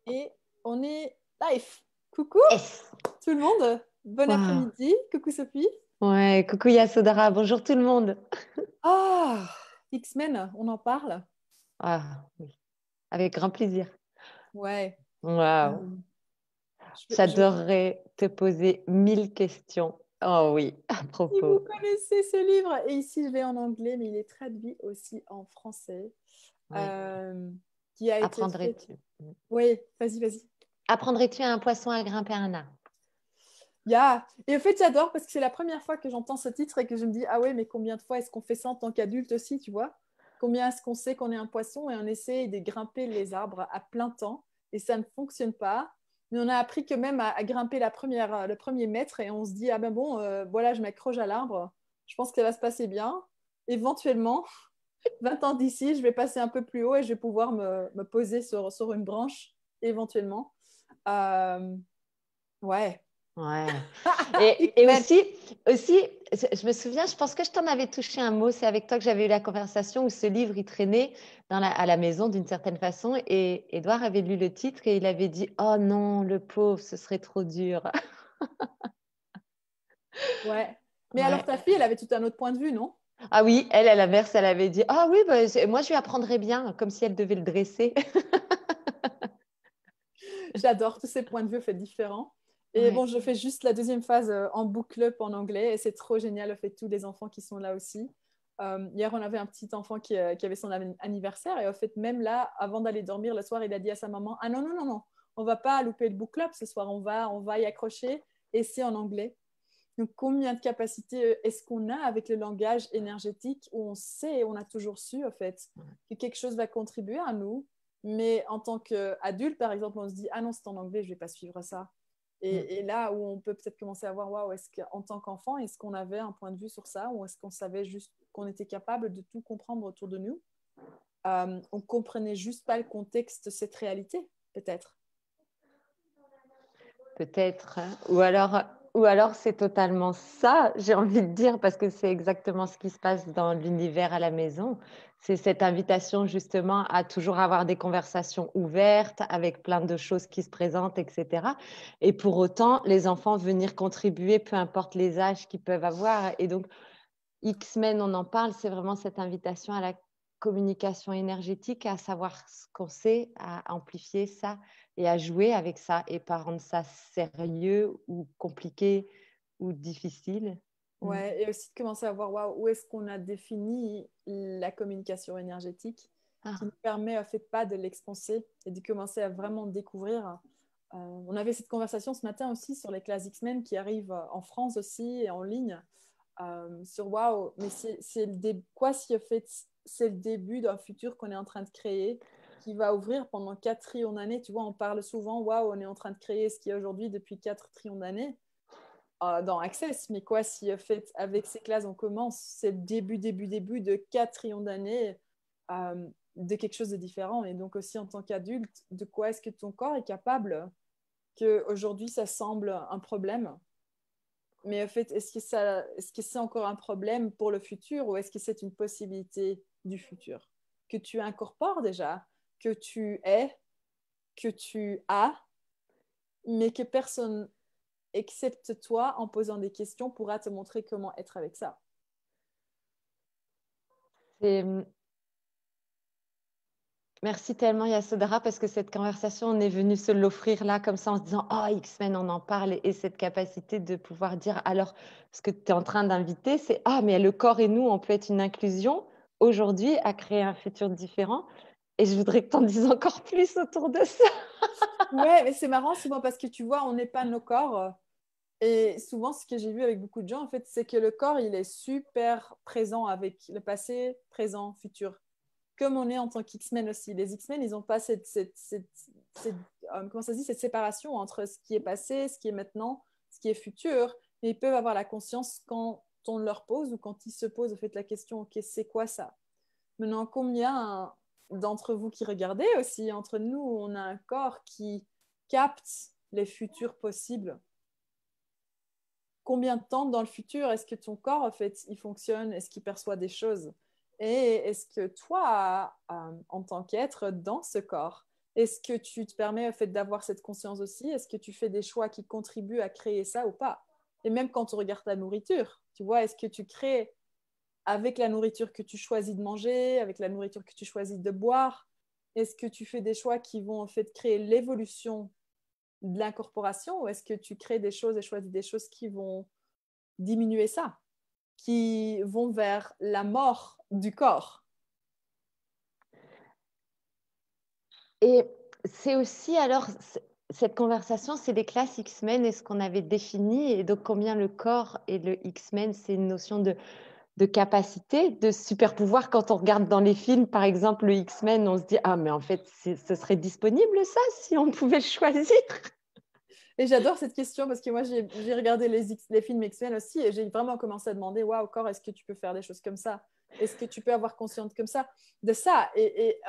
Et on est live. Coucou Yes. tout le monde. Bon Wow. après-midi. Coucou Sophie. Ouais, coucou Yasodhara, bonjour tout le monde. Ah, X-Men, on en parle? Ah, oui, avec grand plaisir. Ouais. Waouh, Euh, je- j'adorerais te poser 1000 questions. Oh oui, à Si vous propos. connaissez ce livre, et ici je l'ai en anglais, mais il est traduit aussi en français, Oui. euh, qui a été fait. Apprendrais-tu? Oui, vas-y, vas-y. Apprendrais-tu à un poisson à grimper un arbre? Yeah. Et en fait, j'adore parce que c'est la première fois que j'entends ce titre et que je me dis, ah ouais, mais combien de fois est-ce qu'on fait ça en tant qu'adulte aussi, tu vois? Combien est-ce qu'on sait qu'on est un poisson et on essaie de grimper les arbres à plein temps et ça ne fonctionne pas. Mais on a appris que même à grimper le premier mètre et on se dit, ah ben bon, voilà, je m'accroche à l'arbre, je pense que ça va se passer bien. Éventuellement, 20 ans d'ici, je vais passer un peu plus haut et je vais pouvoir me poser sur une branche, éventuellement. Euh, ouais. Ouais. Et X-Men. aussi, je me souviens, je pense que je t'en avais touché un mot, c'est avec toi que j'avais eu la conversation où ce livre, il traînait à la maison d'une certaine façon et Édouard avait lu le titre et il avait dit, oh non, le pauvre, ce serait trop dur. Ouais. Mais alors, Ouais. ta fille, elle avait tout un autre point de vue, non? Ah oui, elle, à l'inverse, elle avait dit, ah oui, bah, moi, je lui apprendrais bien, comme si elle devait le dresser. J'adore tous ces points de vue faits différents. Et Ouais. bon, je fais juste la deuxième phase en book club en anglais et c'est trop génial, le fait tous les enfants qui sont là aussi. Hier, on avait un petit enfant qui avait son anniversaire et au fait, même là, avant d'aller dormir le soir, il a dit à sa maman, ah non, non, non, non, on va pas louper le book club ce soir, on va y accrocher et c'est en anglais. Donc, combien de capacités est-ce qu'on a avec le langage énergétique où on sait, on a toujours su, en fait, que quelque chose va contribuer à nous, mais en tant qu'adulte, par exemple, on se dit, ah non, c'est en anglais, je ne vais pas suivre ça. Mm. Et là où on peut peut-être commencer à voir, waouh, est-ce qu'en tant qu'enfant, est-ce qu'on avait un point de vue sur ça ou est-ce qu'on savait juste qu'on était capable de tout comprendre autour de nous? On comprenait juste pas le contexte de cette réalité, peut-être. Peut-être, hein. Ou alors c'est totalement ça, j'ai envie de dire, parce que c'est exactement ce qui se passe dans l'univers à la maison. C'est cette invitation justement à toujours avoir des conversations ouvertes avec plein de choses qui se présentent, etc. Et pour autant, les enfants venir contribuer, peu importe les âges qu'ils peuvent avoir. Et donc, X-Men, on en parle, c'est vraiment cette invitation à la communication énergétique, à savoir ce qu'on sait, à amplifier ça et à jouer avec ça et pas rendre ça sérieux ou compliqué ou difficile. Mm. Ouais, et aussi de commencer à voir waouh, où est-ce qu'on a défini la communication énergétique qui Ah, nous permet en fait pas de l'expanser et de commencer à vraiment découvrir. On avait cette conversation ce matin aussi sur les classes X-Men qui arrivent en France aussi et en ligne sur waouh, mais quoi si en fait c'est le début d'un futur qu'on est en train de créer qui va ouvrir pendant 4 trillions d'années. Tu vois, on parle souvent waouh, on est en train de créer ce qu'il y a aujourd'hui depuis 4 trillions d'années dans Access, mais quoi si en fait avec ces classes on commence, c'est le début de 4 trillions d'années de quelque chose de différent et donc aussi en tant qu'adulte, de quoi est-ce que ton corps est capable que aujourd'hui ça semble un problème, mais en fait est-ce que c'est encore un problème pour le futur ou est-ce que c'est une possibilité du futur que tu incorpores déjà, que tu es, que tu as, mais que personne excepte toi, en posant des questions, pourra te montrer comment être avec ça. c'est- Merci tellement Yasodhara parce que cette conversation, on est venu se l'offrir là comme ça en se disant oh X-Men on en parle et cette capacité de pouvoir dire alors ce que tu es en train d'inviter c'est ah mais le corps et nous on peut être une inclusion aujourd'hui à créer un futur différent et je voudrais que tu en dises encore plus autour de ça. Ouais, mais c'est marrant souvent parce que tu vois, on n'est pas nos corps. Et souvent, ce que j'ai vu avec beaucoup de gens, en fait, c'est que le corps, il est super présent avec le passé, présent, futur. Comme on est en tant qu'X-Men aussi. Les X-Men, ils n'ont pas comment ça se dit, cette séparation entre ce qui est passé, ce qui est maintenant, ce qui est futur. Mais ils peuvent avoir la conscience quand on leur pose ou quand ils se posent en fait, la question, OK, c'est quoi ça? Maintenant, combien d'entre vous qui regardez aussi, entre nous, on a un corps qui capte les futurs possibles? Combien de temps dans le futur est-ce que ton corps, en fait, il fonctionne? Est-ce qu'il perçoit des choses? Et est-ce que toi, en tant qu'être dans ce corps, Est-ce que tu te permets au fait d'avoir cette conscience aussi? Est-ce que tu fais des choix qui contribuent à créer ça ou pas? Et même quand tu regardes ta nourriture, tu vois, est-ce que tu crées avec la nourriture que tu choisis de manger, avec la nourriture que tu choisis de boire? Est-ce que tu fais des choix qui vont en fait créer l'évolution de l'incorporation, ou est-ce que tu crées des choses et choisis des choses qui vont diminuer ça, qui vont vers la mort du corps? Et c'est aussi, alors, cette conversation, c'est les classes X-Men et ce qu'on avait défini, et donc combien le corps et le X-Men, c'est une notion de capacité, de super pouvoir. Quand on regarde dans les films, par exemple, le X-Men, on se dit, ah, mais en fait, ce serait disponible ça, si on pouvait le choisir. Et j'adore cette question parce que moi, j'ai regardé les films X-Men aussi et j'ai vraiment commencé à demander, waouh, corps, est-ce que tu peux faire des choses comme ça? Est-ce que tu peux avoir conscience comme ça, de ça? Et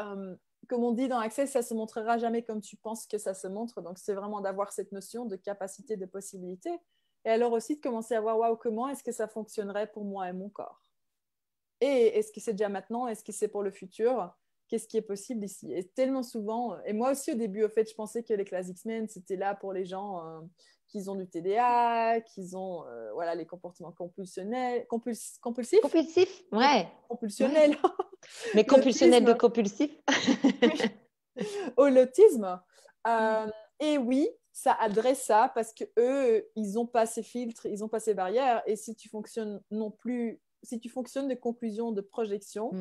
comme on dit dans Access, ça se montrera jamais comme tu penses que ça se montre. Donc, c'est vraiment d'avoir cette notion de capacité, de possibilité. Et alors aussi de commencer à voir, waouh, comment est-ce que ça fonctionnerait pour moi et mon corps? Et est-ce que c'est déjà maintenant? Est-ce que c'est pour le futur? Qu'est-ce qui est possible ici? Et tellement souvent, et moi aussi au début, au fait, je pensais que les classes X-Men, c'était là pour les gens qui ont du TDA, qui ont voilà, les comportements compulsionnels, compulsifs, Compulsif, ouais. compulsionnels, Mais compulsionnel de l'autisme, compulsif. oui, ou l'autisme. Et oui, ça adresse ça parce que eux, ils n'ont pas ces filtres, ils n'ont pas ces barrières. Et si tu fonctionnes non plus, si tu fonctionnes de conclusion, de projection,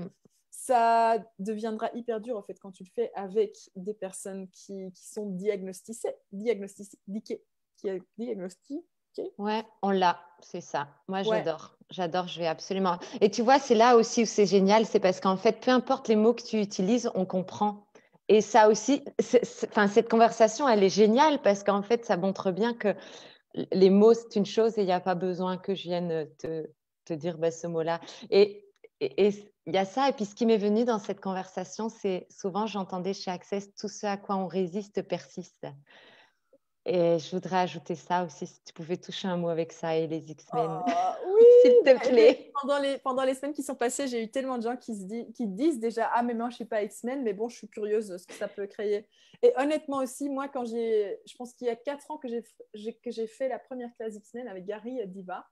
ça deviendra hyper dur en fait quand tu le fais avec des personnes qui sont diagnostiquées. Ouais, on l'a, c'est ça. Moi, Ouais, j'adore, je vais absolument. Et tu vois, c'est là aussi où c'est génial, c'est parce qu'en fait, peu importe les mots que tu utilises, on comprend. Et ça aussi, enfin, cette conversation, elle est géniale parce qu'en fait, ça montre bien que les mots, c'est une chose et il n'y a pas besoin que je vienne te dire ce mot-là. Et il y a ça. Et puis, ce qui m'est venu dans cette conversation, c'est souvent, j'entendais chez Access, tout ce à quoi on résiste persiste. Et je voudrais ajouter ça aussi, si tu pouvais toucher un mot avec ça et les X-Men, oui, s'il te plaît. pendant les semaines qui sont passées, j'ai eu tellement de gens qui disent déjà, ah mais moi je suis pas X-Men, mais bon, je suis curieuse de ce que ça peut créer. Et honnêtement aussi, moi quand je pense qu'il y a 4 ans que j'ai fait la première classe X-Men avec Gary et Diva,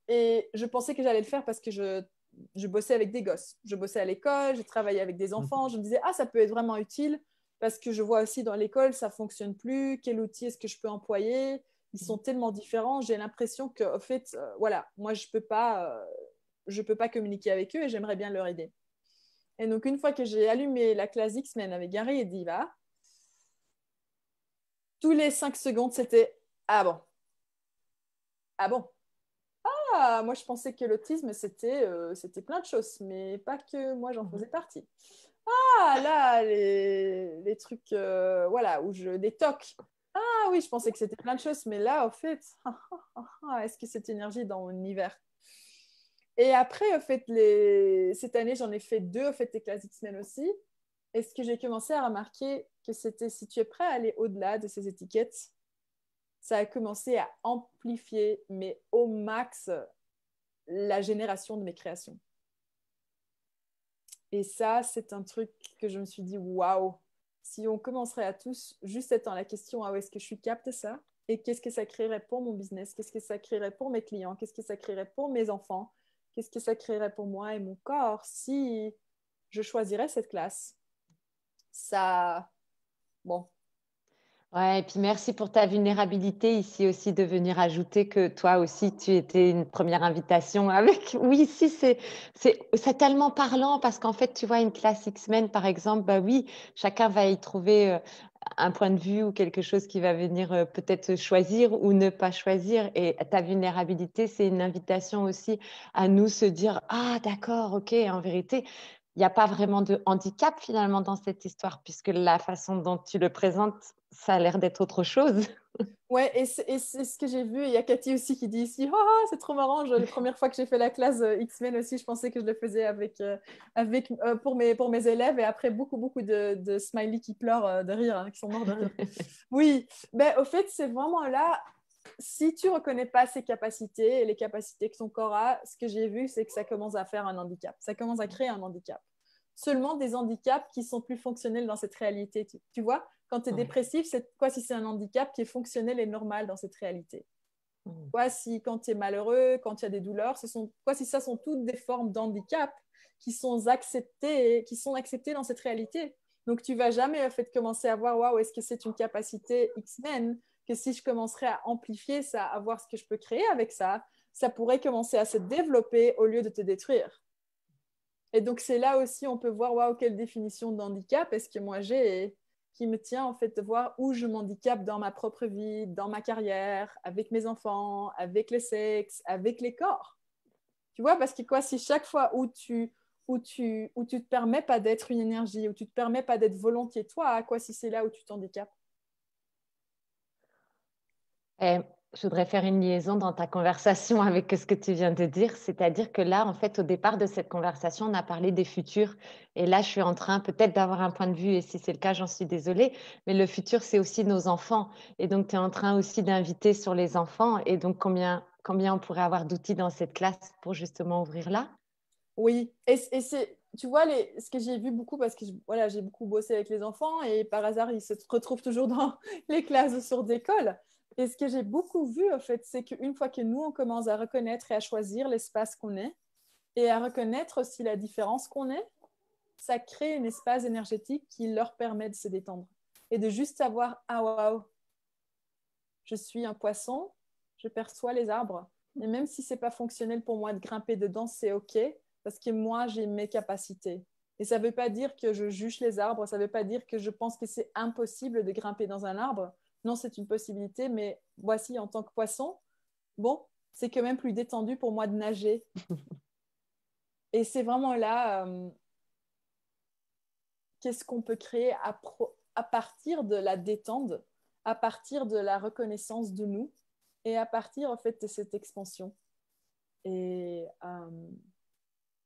et je pensais que j'allais le faire parce que je bossais avec des gosses. Je bossais à l'école, je travaillais avec des enfants. Je me disais, ah, ça peut être vraiment utile parce que je vois aussi dans l'école, ça ne fonctionne plus. Quel outil est-ce que je peux employer? Ils sont tellement différents. J'ai l'impression que, en fait, voilà, moi, je peux pas communiquer avec eux et j'aimerais bien leur aider. Et donc, une fois que j'ai allumé la classe X-Men avec Gary et Diva, tous les 5 secondes, c'était, ah bon, ah bon. Ah, moi, je pensais que l'autisme, c'était plein de choses, mais pas que moi, j'en faisais partie. Ah, là, les trucs, voilà, où des tocs. Ah oui, je pensais que c'était plein de choses, mais là, au fait, est-ce que cette énergie est dans mon univers? Et après, au fait, cette année, j'en ai fait 2, au fait, des classes X-Men aussi. Et ce que j'ai commencé à remarquer, que c'était si tu es prêt à aller au-delà de ces étiquettes, ça a commencé à amplifier, mais au max, la génération de mes créations. Et ça, c'est un truc que je me suis dit, waouh, si on commencerait à tous juste être dans la question, ah, est-ce que je suis capte ça? Et qu'est-ce que ça créerait pour mon business? Qu'est-ce que ça créerait pour mes clients? Qu'est-ce que ça créerait pour mes enfants? Qu'est-ce que ça créerait pour moi et mon corps si je choisirais cette classe? Ça, bon, Ouais, et puis merci pour ta vulnérabilité ici aussi de venir ajouter que toi aussi tu étais une première invitation avec. Oui, ici c'est tellement parlant parce qu'en fait tu vois une classe X-Men par exemple, bah oui, chacun va y trouver un point de vue ou quelque chose qui va venir peut-être choisir ou ne pas choisir. Et ta vulnérabilité, c'est une invitation aussi à nous se dire, ah d'accord, ok, en vérité, il n'y a pas vraiment de handicap finalement dans cette histoire puisque la façon dont tu le présentes, ça a l'air d'être autre chose. ouais, et c'est ce que j'ai vu. Il y a Cathy aussi qui dit ici, ah, c'est trop marrant. La première fois que j'ai fait la classe X-Men aussi, je pensais que je le faisais pour mes élèves. Et après, beaucoup de smileys qui pleurent de rire, hein, qui sont morts de rire. Oui, ben, au fait, c'est vraiment là, si tu reconnais pas ses capacités et les capacités que ton corps a, ce que j'ai vu, c'est que ça commence à faire un handicap. Ça commence à créer un handicap. seulement des handicaps qui sont plus fonctionnels dans cette réalité. Tu vois, quand tu es dépressif, c'est quoi si c'est un handicap qui est fonctionnel et normal dans cette réalité? Quoi si quand tu es malheureux, quand tu as des douleurs, quoi si ça sont toutes des formes d'handicap qui sont acceptées dans cette réalité? Donc, tu vas jamais en fait commencer à voir, waouh, est-ce que c'est une capacité X-Men que si je commencerais à amplifier ça, à voir ce que je peux créer avec ça, ça pourrait commencer à se développer au lieu de te détruire. Et donc, c'est là aussi, on peut voir, waouh, quelle définition de handicap est-ce que moi j'ai qui me tient en fait de voir où je m'handicape dans ma propre vie, dans ma carrière, avec mes enfants, avec le sexe, avec les corps. Tu vois, parce que quoi, si chaque fois où tu te permets pas d'être une énergie, où tu te permets pas d'être volontiers toi, quoi si c'est là où tu t'handicapes? Et je voudrais faire une liaison dans ta conversation avec ce que tu viens de dire, c'est-à-dire que là, en fait, au départ de cette conversation, on a parlé des futurs et là, je suis en train peut-être d'avoir un point de vue et si c'est le cas, j'en suis désolée, mais le futur, c'est aussi nos enfants et donc tu es en train aussi d'inviter sur les enfants et donc combien on pourrait avoir d'outils dans cette classe pour justement ouvrir là? Oui, et c'est, tu vois, ce que j'ai vu beaucoup, parce que voilà, j'ai beaucoup bossé avec les enfants et par hasard, ils se retrouvent toujours dans les classes de sourds d'école. Et ce que j'ai beaucoup vu, en fait, c'est qu'une fois que nous, on commence à reconnaître et à choisir l'espace qu'on est et à reconnaître aussi la différence qu'on est, ça crée un espace énergétique qui leur permet de se détendre et de juste savoir, ah waouh, je suis un poisson, je perçois les arbres. Et même si c'est pas fonctionnel pour moi de grimper dedans, c'est OK parce que moi, j'ai mes capacités. Et ça ne veut pas dire que je juge les arbres, ça ne veut pas dire que je pense que c'est impossible de grimper dans un arbre. Non, c'est une possibilité, mais voici, en tant que poisson, bon, c'est quand même plus détendu pour moi de nager. Et c'est vraiment là, qu'est-ce qu'on peut créer à partir de la détente, à partir de la reconnaissance de nous et à partir en fait de cette expansion. Et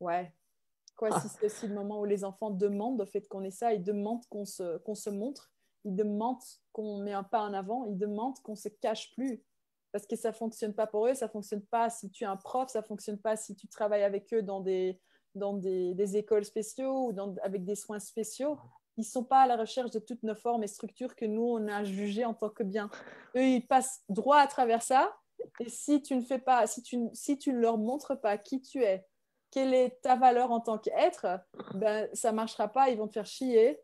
ouais, quoi, si c'est aussi le moment où les enfants demandent au fait qu'on ait ça, ils demandent qu'on se montre, ils demandent qu'on met un pas en avant, ils demandent qu'on se cache plus. Parce que ça ne fonctionne pas pour eux, ça ne fonctionne pas si tu es un prof, ça ne fonctionne pas si tu travailles avec eux dans des écoles spéciaux ou avec des soins spéciaux. Ils ne sont pas à la recherche de toutes nos formes et structures que nous, on a jugées en tant que bien. Eux, ils passent droit à travers ça. Et si tu ne fais pas, si tu ne leur montres pas qui tu es, quelle est ta valeur en tant qu'être, ben, ça ne marchera pas, ils vont te faire chier.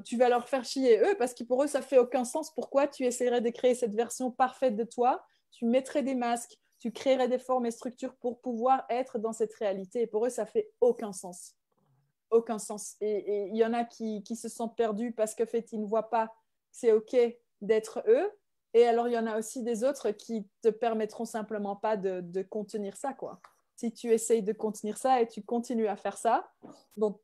Tu vas leur faire chier eux parce que pour eux, ça ne fait aucun sens. Pourquoi tu essaierais de créer cette version parfaite de toi? Tu mettrais des masques, tu créerais des formes et structures pour pouvoir être dans cette réalité. Et pour eux, ça ne fait aucun sens. Aucun sens. Et il y en a qui se sentent perdus parce qu'en fait, ils ne voient pas que c'est OK d'être eux. Et alors, il y en a aussi des autres qui te permettront simplement pas de contenir ça, quoi. Si tu essayes de contenir ça et tu continues à faire ça, donc,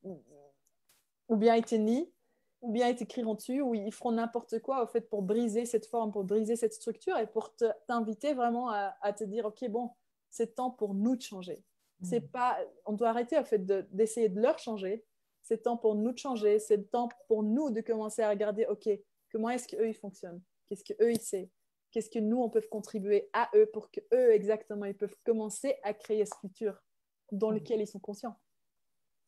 ou bien ils te nient, ou bien ils t'écriront dessus, ou ils feront n'importe quoi au fait pour briser cette forme, pour briser cette structure et pour t'inviter vraiment à te dire, OK, bon, c'est temps pour nous de changer. C'est pas, on doit arrêter en fait d'essayer de leur changer. C'est temps pour nous de changer. C'est le temps pour nous de commencer à regarder, OK, comment est-ce qu'eux, ils fonctionnent? Qu'est-ce qu'eux, ils savent? Qu'est-ce que nous, on peut contribuer à eux pour qu'eux, exactement, ils peuvent commencer à créer ce futur dans lequel ils sont conscients.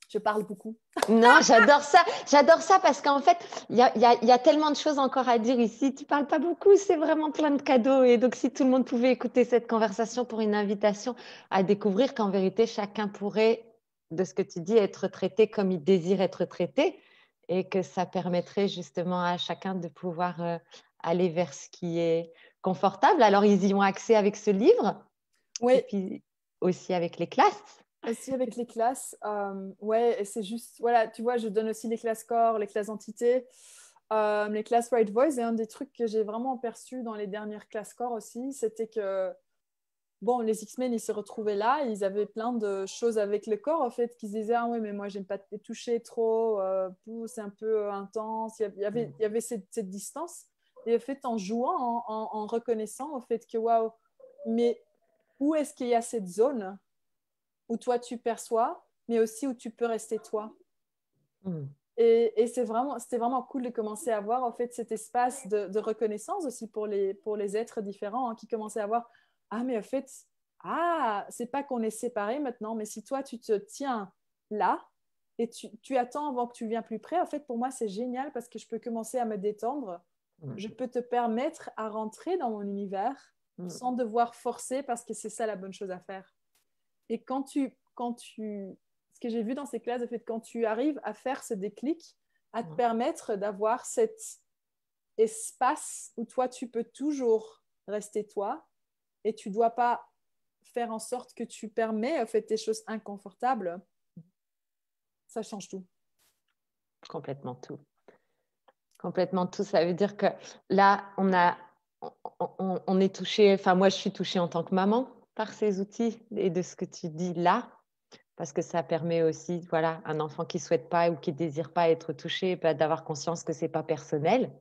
Je parle beaucoup. Non, j'adore ça parce qu'en fait, il y a tellement de choses encore à dire ici. Tu parles pas beaucoup, c'est vraiment plein de cadeaux. Et donc, si tout le monde pouvait écouter cette conversation pour une invitation à découvrir qu'en vérité, chacun pourrait, de ce que tu dis, être traité comme il désire être traité et que ça permettrait justement à chacun de pouvoir aller vers ce qui est confortable. Alors, ils y ont accès avec ce livre et Oui, puis aussi avec les classes. aussi avec les classes. Ouais, et c'est juste, voilà, tu vois, je donne aussi les classes corps, les classes entités, les classes Right Voice. Et un des trucs que j'ai vraiment perçu dans les dernières classes corps aussi, c'était que, bon, les X-Men, ils se retrouvaient là, ils avaient plein de choses avec le corps, en fait, qu'ils se disaient, ah oui, mais moi, j'aime pas te toucher trop, c'est un peu intense. Il y avait cette distance. Et en fait, en jouant, en reconnaissant, au fait que, waouh, mais où est-ce qu'il y a cette zone où toi tu perçois, mais aussi où tu peux rester toi. Mm. Et c'était vraiment cool de commencer à avoir en fait cet espace de reconnaissance aussi pour les êtres différents, hein, qui commençaient à voir, ah mais en fait, ah, c'est pas qu'on est séparés maintenant, mais si toi tu te tiens là, et tu attends avant que tu viennes plus près, en fait, pour moi, c'est génial parce que je peux commencer à me détendre. Je peux te permettre à rentrer dans mon univers sans devoir forcer parce que c'est ça la bonne chose à faire. Et ce que j'ai vu dans ces classes, en fait, quand tu arrives à faire ce déclic, à te permettre d'avoir cet espace où toi, tu peux toujours rester toi et tu ne dois pas faire en sorte que tu permets, en fait, des choses inconfortables, ça change tout. Complètement tout. Complètement tout. Ça veut dire que là, on est touché, enfin moi, je suis touchée en tant que maman par ces outils et de ce que tu dis là, parce que ça permet aussi, voilà, un enfant qui ne souhaite pas ou qui ne désire pas être touché, d'avoir conscience que ce n'est pas personnel.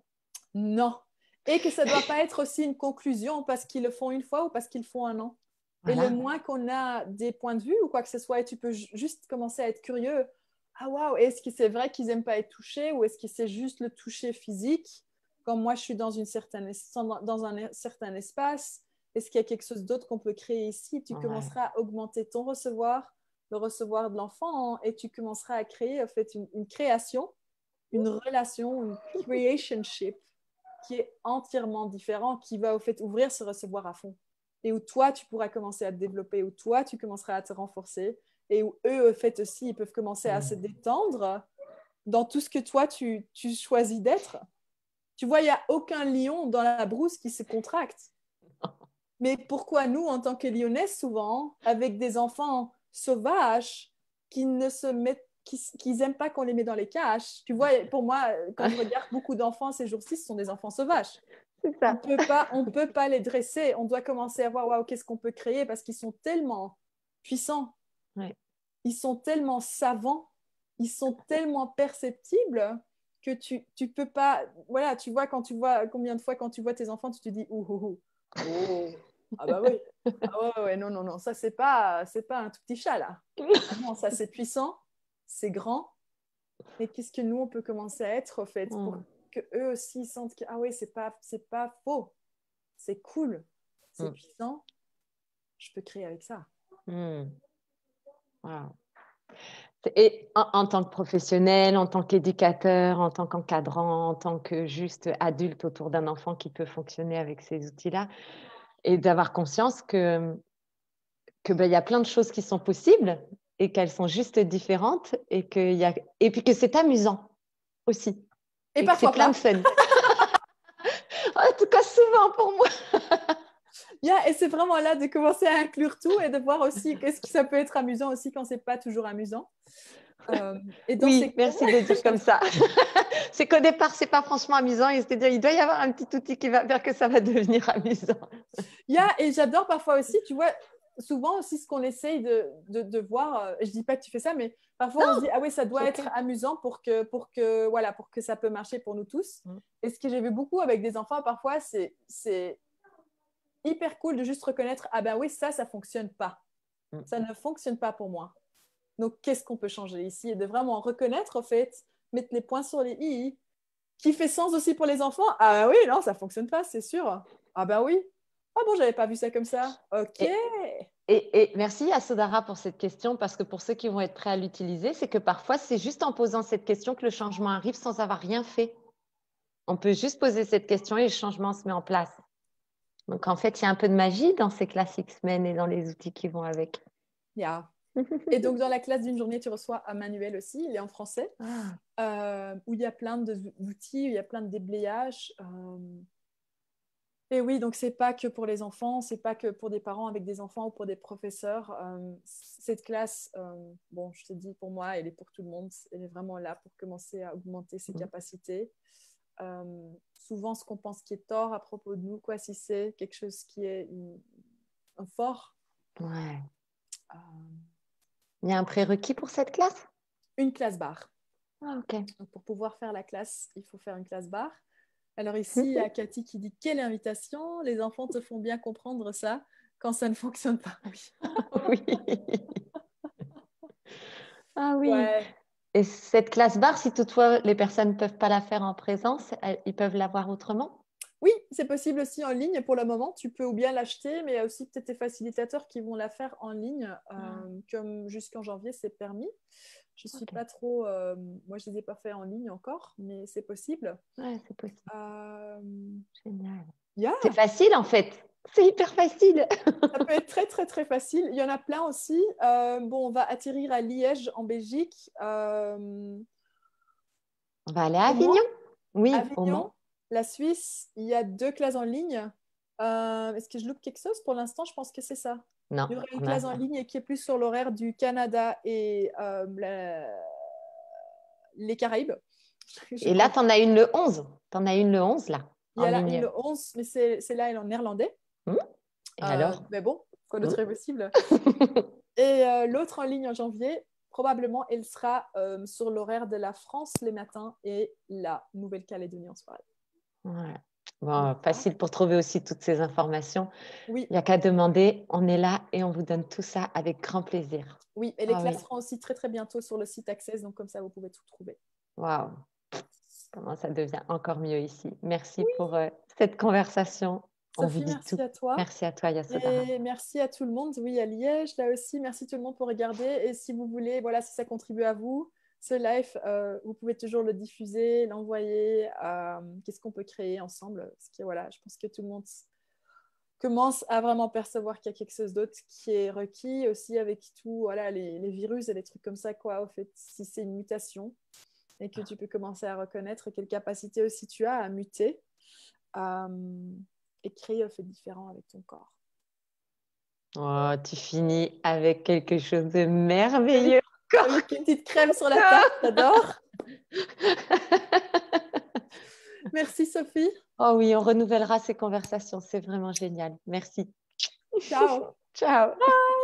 Non. Et que ça ne doit pas être aussi une conclusion parce qu'ils le font une fois ou parce qu'ils le font un an. Voilà. Et le moins qu'on a des points de vue ou quoi que ce soit, et tu peux juste commencer à être curieux. Ah waouh, est-ce que c'est vrai qu'ils n'aiment pas être touchés ou est-ce que c'est juste le toucher physique? Comme moi, je suis dans un certain espace. Est-ce qu'il y a quelque chose d'autre qu'on peut créer ici? Tu commenceras à augmenter ton recevoir, le recevoir de l'enfant, et tu commenceras à créer en fait une création, une relation, une creationship qui est entièrement différent, qui va au fait ouvrir ce recevoir à fond. Et où toi, tu pourras commencer à te développer, où toi, tu commenceras à te renforcer, et où eux, au fait aussi, ils peuvent commencer à se détendre dans tout ce que toi, tu choisis d'être. Tu vois, il n'y a aucun lion dans la brousse qui se contracte. Mais pourquoi nous, en tant que Lyonnais, souvent, avec des enfants sauvages qui ne se mettent qui n'aiment pas qu'on les met dans les cages. Tu vois, pour moi, quand je regarde beaucoup d'enfants ces jours-ci, ce sont des enfants sauvages. C'est ça. On peut pas les dresser. On doit commencer à voir, waouh, qu'est-ce qu'on peut créer parce qu'ils sont tellement puissants. Ouais. Ils sont tellement savants. Ils sont tellement perceptibles que tu peux pas. Voilà, tu vois, combien de fois quand tu vois tes enfants, tu te dis, ouh, ouh, ouh. Oh, ah bah oui. Ah ouais, non, non, non, ça c'est pas un tout petit chat là. Non, ça c'est puissant, c'est grand. Et qu'est-ce que nous on peut commencer à être en fait pour que eux aussi sentent que ah oui, c'est pas faux, c'est cool, c'est puissant. Je peux créer avec ça. Wow. Et en tant que professionnel, en tant qu'éducateur, en tant qu'encadrant, en tant que juste adulte autour d'un enfant qui peut fonctionner avec ces outils-là, et d'avoir conscience que il y a plein de choses qui sont possibles et qu'elles sont juste différentes et puis que c'est amusant aussi. Et que parfois c'est plein pas. de fun. En tout cas, souvent pour moi. Et c'est vraiment là de commencer à inclure tout et de voir aussi qu'est-ce que ça peut être amusant aussi quand c'est pas toujours amusant. Merci de le dire comme ça. C'est qu'au départ, c'est pas franchement amusant et c'est-à-dire il doit y avoir un petit outil qui va faire que ça va devenir amusant. Et j'adore parfois aussi, tu vois, souvent aussi ce qu'on essaye de voir, je dis pas que tu fais ça, mais parfois on se dit ah oui, ça doit être amusant pour que ça peut marcher pour nous tous. Et ce que j'ai vu beaucoup avec des enfants parfois, c'est hyper cool de juste reconnaître ah ben oui, ça fonctionne pas. Ça ne fonctionne pas pour moi. Donc qu'est-ce qu'on peut changer ici et de vraiment reconnaître en fait, mettre les points sur les i, qui fait sens aussi pour les enfants. Ah oui, non, ça fonctionne pas, c'est sûr. Ah ben oui. Ah bon, j'avais pas vu ça comme ça. Ok. Et merci à Sodara pour cette question, parce que pour ceux qui vont être prêts à l'utiliser, c'est que parfois, c'est juste en posant cette question que le changement arrive sans avoir rien fait. On peut juste poser cette question et le changement se met en place. Donc, en fait, il y a un peu de magie dans ces classes X-Men et dans les outils qui vont avec. Yeah. Et donc, dans la classe d'une journée, tu reçois un manuel aussi, il est en français, où il y a plein d'outils, où il y a plein de déblayages. Et oui, donc c'est pas que pour les enfants, c'est pas que pour des parents avec des enfants ou pour des professeurs. Cette classe, bon, je te dis, pour moi, elle est pour tout le monde. Elle est vraiment là pour commencer à augmenter ses capacités. Souvent, ce qu'on pense qui est tort à propos de nous, quoi, si c'est quelque chose qui est un fort. Ouais. Il y a un prérequis pour cette classe? Une classe barre. Ah, ok. Donc, pour pouvoir faire la classe, il faut faire une classe barre. Alors ici, il y a Cathy qui dit « Quelle invitation! Les enfants te font bien comprendre ça quand ça ne fonctionne pas. » Oui. Oui. Ah oui. Ouais. Et cette classe barre, si toutefois les personnes ne peuvent pas la faire en présence, ils peuvent l'avoir autrement? Oui, c'est possible aussi en ligne pour le moment. Tu peux ou bien l'acheter, mais il y a aussi peut-être des facilitateurs qui vont la faire en ligne, comme jusqu'en janvier, c'est permis. Je ne suis pas trop... moi, je ne les ai pas fait en ligne encore, mais c'est possible. Ouais, c'est possible. Génial. Yeah. C'est facile en fait. C'est hyper facile. Ça peut être très, très, très facile. Il y en a plein aussi. Bon, on va atterrir à Liège, en Belgique. On va aller à Avignon. Oui, au Avignon, Mans. la Suisse, il y a 2 classes en ligne. Est-ce que je loupe quelque chose? Pour l'instant, je pense que c'est ça. Non, Il y aura une on a classe en ça. ligne qui est plus sur l'horaire du Canada et les Caraïbes. Et là, tu en as une le 11. Tu en as une le 11 là, Il y en a là une ligne. le 11, mais c'est là, elle est en néerlandais. Et alors? Mais bon, quoi d'autre est possible? Et l'autre en ligne en janvier, probablement, elle sera sur l'horaire de la France les matins et la Nouvelle-Calédonie en soirée. Ouais. Bon, facile pour trouver aussi toutes ces informations. Oui. Il n'y a qu'à demander. On est là et on vous donne tout ça avec grand plaisir. Oui, et les classes seront aussi très, très bientôt sur le site Access, donc comme ça, vous pouvez tout trouver. Waouh! Comment ça devient encore mieux ici. Merci pour cette conversation. Sophie, merci à toi. Merci à toi, Yasodhara. Et merci à tout le monde. Oui, à Liège, là aussi. Merci tout le monde pour regarder. Et si vous voulez, voilà, si ça contribue à vous, ce live, vous pouvez toujours le diffuser, l'envoyer. Qu'est-ce qu'on peut créer ensemble? Parce que voilà, je pense que tout le monde commence à vraiment percevoir qu'il y a quelque chose d'autre qui est requis aussi avec tout, voilà, les virus et les trucs comme ça, quoi. Au fait, si c'est une mutation et que tu peux commencer à reconnaître quelle capacité aussi tu as à muter. Et créer un fait différent avec ton corps. Oh, tu finis avec quelque chose de merveilleux. Avec une petite crème sur la tarte, j'adore. Merci Sophie. Oh oui, on renouvellera ces conversations, c'est vraiment génial. Merci. Ciao. Ciao. Bye.